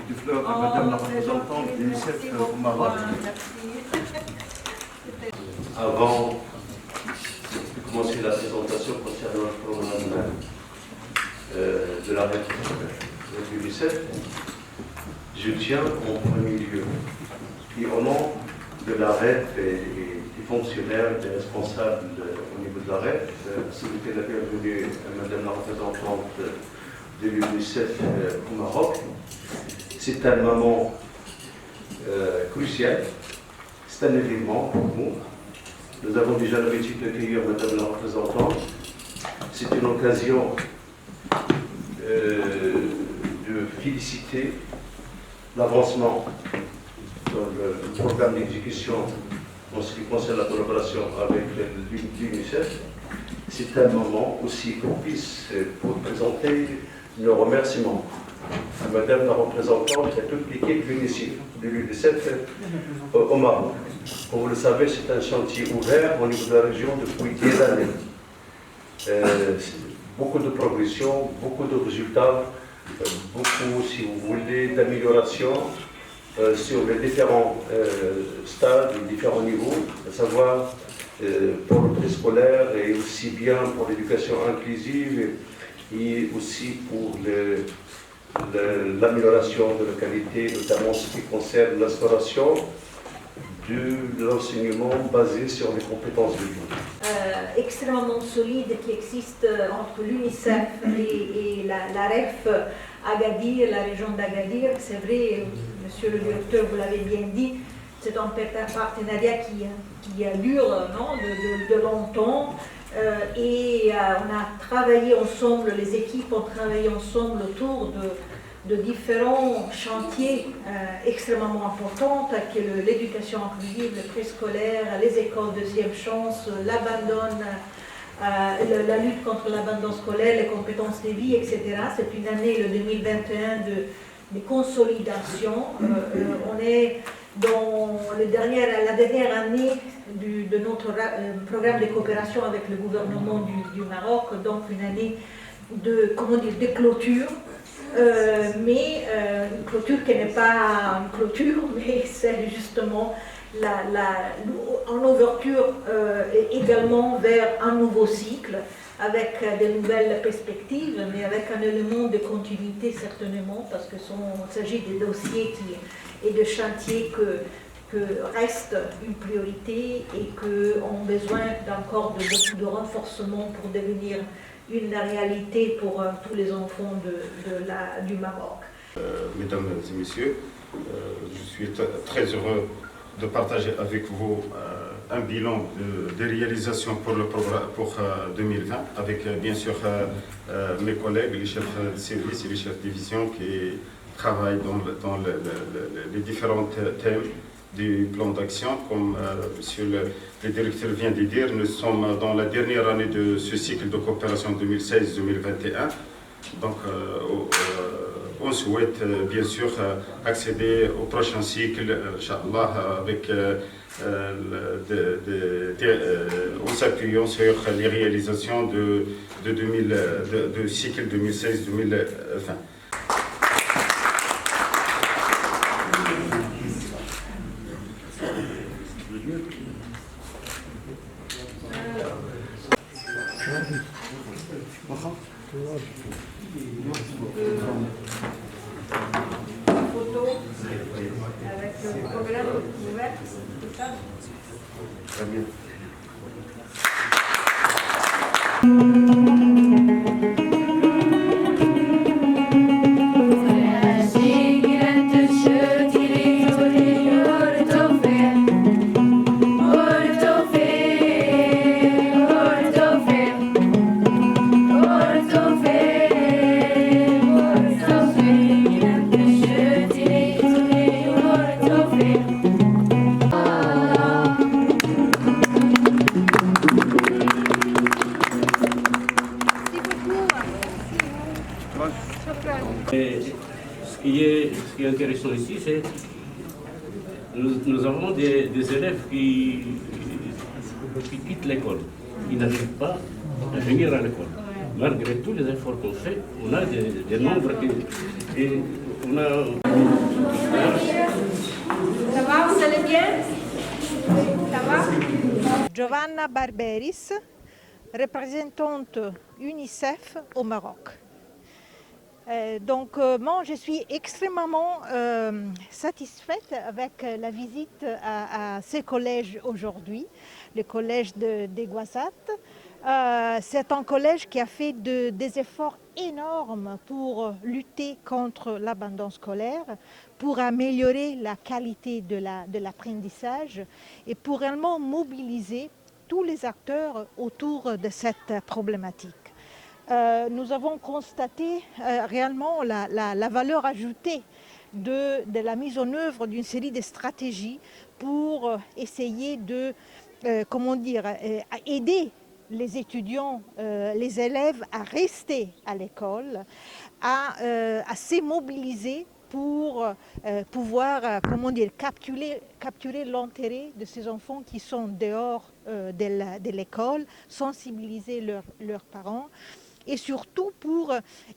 des fleurs à Madame la représentante de l'UNICEF au Maroc. Avant de commencer la présentation concernant le programme de la de l'UNICEF, je tiens en premier lieu, et au nom de la REF et des fonctionnaires, des responsables au niveau de la REF, souhaiter la bienvenue à Madame la représentante de l'UNICEF au Maroc. C'est un moment crucial, c'est un événement pour nous. Nous avons déjà l'habitude d'accueillir Madame la représentante. C'est une occasion de féliciter l'avancement dans le programme d'exécution en ce qui concerne la collaboration avec l'UNICEF. C'est un moment aussi propice pour présenter nos remerciements à Madame la représentante et à toute l'équipe de l'UNICEF au Maroc. Comme vous le savez, c'est un chantier ouvert au niveau de la région depuis des années. Beaucoup de progression, beaucoup de résultats, beaucoup, si vous voulez, d'amélioration sur les différents stades, les différents niveaux, à savoir pour le préscolaire et aussi bien pour l'éducation inclusive et aussi pour l'amélioration de la qualité, notamment ce qui concerne l'instauration de l'enseignement basé sur les compétences de vie. Extrêmement solide qui existe entre l'UNICEF et la REF Agadir, la région d'Agadir. C'est vrai, monsieur le directeur, vous l'avez bien dit, c'est un partenariat qui dure de longtemps. Et on a travaillé ensemble, les équipes ont travaillé ensemble autour de différents chantiers extrêmement importants, tels que l'éducation inclusive, le préscolaire, les écoles deuxième chance, l'abandon, la lutte contre l'abandon scolaire, les compétences de vie, etc. C'est une année, le 2021, de consolidation. On est dans la dernière année de notre programme de coopération avec le gouvernement du Maroc, donc une année de clôture. Mais une clôture qui n'est pas une clôture, mais c'est justement en ouverture également vers un nouveau cycle, avec de nouvelles perspectives, mais avec un élément de continuité certainement, parce qu'il s'agit de dossiers et de chantiers que reste une priorité et qui ont besoin encore de beaucoup de renforcement pour devenir une réalité pour tous les enfants du Maroc. Mesdames et messieurs, je suis très heureux de partager avec vous un bilan des réalisations pour le programme pour 2020, avec bien sûr mes collègues, les chefs de service et les chefs de division qui travaillent dans les différents thèmes du plan d'action. Comme monsieur le directeur vient de dire, nous sommes dans la dernière année de ce cycle de coopération 2016-2021. Donc, on souhaite bien sûr accéder au prochain cycle, Inch'Allah, avec, en s'appuyant sur les réalisations de cycle 2016-2020. Photo avec le programme ouvert, tout ça. Très bien. Et ce qui est intéressant ici, c'est que nous avons des élèves qui quittent l'école, qui n'arrivent pas à venir à l'école. Malgré tous les efforts qu'on fait, on a des nombres et Ça va, vous allez bien? Ça va? Giovanna Barberis, représentante UNICEF au Maroc. Moi, je suis extrêmement satisfaite avec la visite à ces collèges aujourd'hui, le collège de Guassat. C'est un collège qui a fait des efforts énormes pour lutter contre l'abandon scolaire, pour améliorer la qualité de l'apprentissage et pour réellement mobiliser tous les acteurs autour de cette problématique. Nous avons constaté réellement la valeur ajoutée de la mise en œuvre d'une série de stratégies pour essayer de, aider les étudiants, les élèves à rester à l'école, à se mobiliser pour pouvoir capturer l'intérêt de ces enfants qui sont dehors de l'école, sensibiliser leurs parents et surtout pour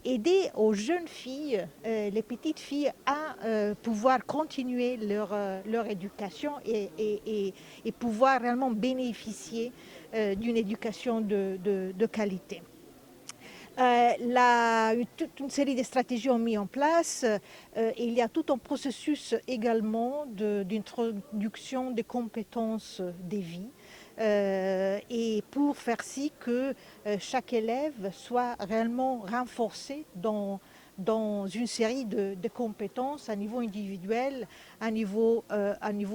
aider aux jeunes filles, les petites filles, à pouvoir continuer leur éducation et pouvoir réellement bénéficier d'une éducation de qualité. Toute une série de stratégies ont mis en place. Il y a tout un processus également d'introduction des compétences des vies. Et pour faire si que chaque élève soit réellement renforcé dans une série de compétences à niveau individuel, à niveau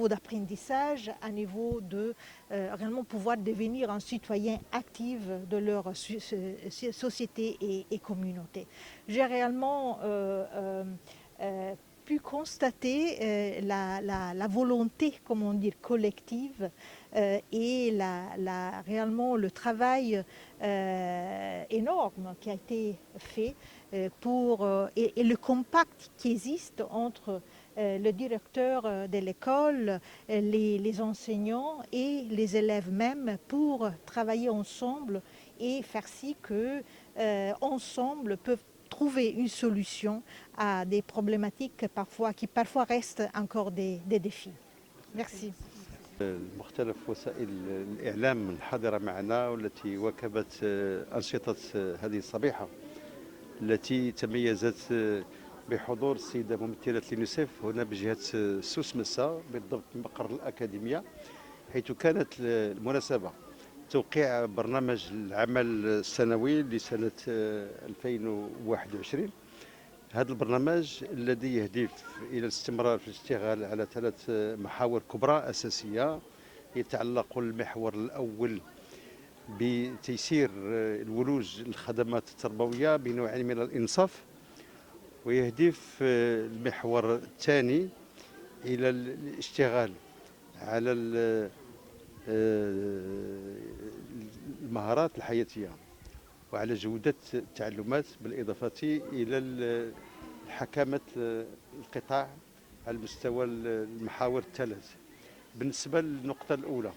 d'apprentissage, à niveau de réellement pouvoir devenir un citoyen actif de leur société et communauté. J'ai réellement pu constater la volonté, comment dire, collective et réellement le travail énorme qui a été fait et le compact qui existe entre le directeur de l'école, les enseignants et les élèves même pour travailler ensemble et faire si que ensemble peuvent trouver une solution à des problématiques qui parfois restent encore des défis. Merci. مختلف وسائل الإعلام الحاضرة معنا والتي واكبت أنشطة هذه الصبيحة التي تميزت بحضور السيدة ممثلة اليونيسيف هنا بجهة سوس مسا بالضبط مقر الأكاديمية، حيث كانت المناسبة توقيع برنامج العمل السنوي لسنة 2021. هذا البرنامج الذي يهدف إلى الاستمرار في الاشتغال على 3 محاور كبرى أساسية. يتعلق المحور الأول بتيسير الولوج للخدمات التربوية بنوع من الإنصاف، ويهدف المحور الثاني إلى الاشتغال على المهارات الحياتية وعلى جودة التعلمات، بالإضافة إلى حكامة القطاع على مستوى المحاور الثلاث. بالنسبة للنقطة الأولى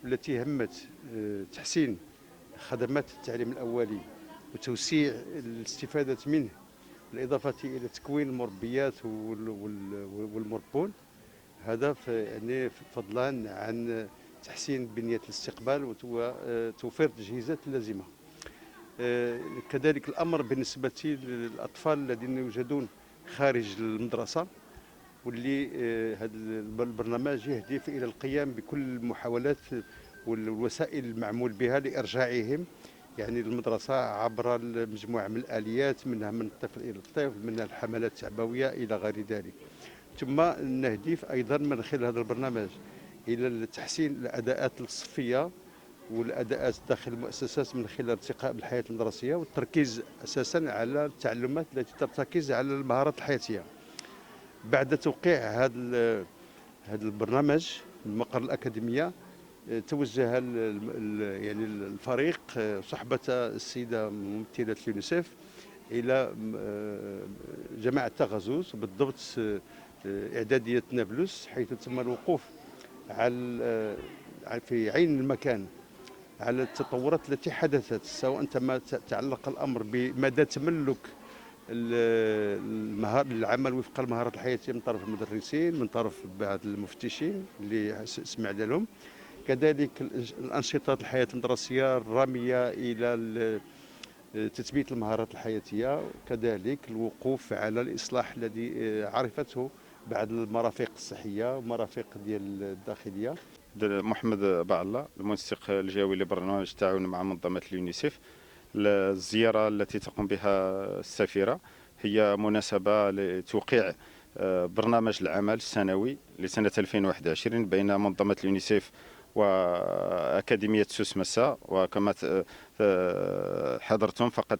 التي همت تحسين خدمات التعليم الأولي وتوسيع الاستفادة منه، بالإضافة إلى تكوين المربيات والمربون، هذا يعني فضلا عن تحسين بنية الاستقبال وتوفير التجهيزات اللازمة. كذلك الأمر بالنسبة للأطفال الذين يوجدون خارج المدرسة، واللي هذا البرنامج يهدف إلى القيام بكل المحاولات والوسائل المعمول بها لإرجاعهم يعني للمدرسة عبر مجموعة من الآليات، منها من الطفل إلى الطفل، منها الحملات التعبوية إلى غير ذلك. ثم نهدف أيضا من خلال هذا البرنامج إلى تحسين الأداءات الصفية والأداءات داخل المؤسسات من خلال ارتقاء بالحياة المدرسية والتركيز أساسا على التعلمات التي ترتكز على المهارات الحياتية. بعد توقيع هذا البرنامج من مقر الأكاديمية، توجه يعني الفريق صحبة السيدة ممثلة اليونيسيف إلى جماعة تغزوز، بالضبط إعدادية نابلس، حيث تم الوقوف في عين المكان على التطورات التي حدثت، سواء ما تعلق الأمر بمدى تملك العمل وفق المهارات الحياتيه من طرف المدرسين، من طرف بعض المفتشين اللي سمعنا لهم. كذلك الانشطه الحياه المدرسيه الراميه الى تثبيت المهارات الحياتيه، كذلك الوقوف على الاصلاح الذي عرفته بعض المرافق الصحيه ومرافق ديال الداخليه. محمد باعلا، المنسق الجوي لبرنامج التعاون مع منظمه اليونيسيف. الزياره التي تقوم بها السفيره هي مناسبه لتوقيع برنامج العمل السنوي لسنه 2021 بين منظمه اليونيسيف وأكاديمية سوس مسا. وكما حضرتم فقد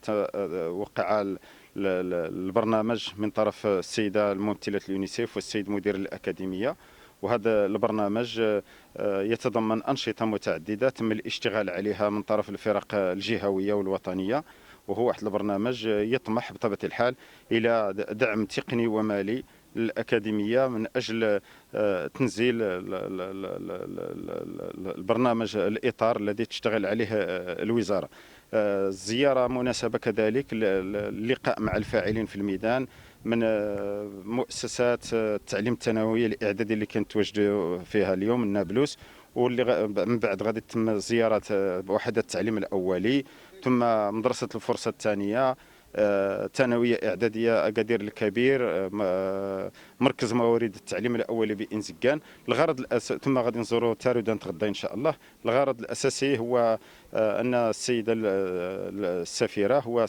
وقع البرنامج من طرف السيدة الممثلة اليونيسيف والسيد مدير الأكاديمية، وهذا البرنامج يتضمن أنشطة متعددة تم الاشتغال عليها من طرف الفرق الجهوية والوطنية، وهو واحد البرنامج يطمح بطبيعة الحال إلى دعم تقني ومالي للأكاديمية من أجل تنزيل البرنامج الإطار الذي تشتغل عليه الوزارة. الزيارة مناسبة كذلك للقاء مع الفاعلين في الميدان من مؤسسات التعليم الثانوي الإعدادي اللي كنتواجدوا فيها اليوم النابلس، واللي من بعد غادي تتم زيارة وحدة التعليم الأولي، ثم مدرسة الفرصة الثانية، ثانويه اعداديه اكادير الكبير، مركز موارد التعليم الاولي بانزكان. الغرض ثم غادي نزوروا تارودانت غدا ان شاء الله. الغرض الاساسي هو ان السيده السفيره هو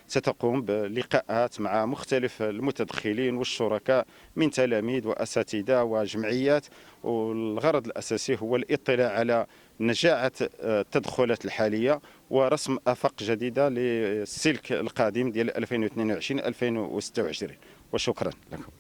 ستقوم بلقاءات مع مختلف المتدخلين والشركاء من تلاميذ واساتذه وجمعيات، والغرض الاساسي هو الاطلاع على نجاعة التدخلات الحالية ورسم آفاق جديدة للسلك القادم ديال 2022-2026. وشكرا لكم.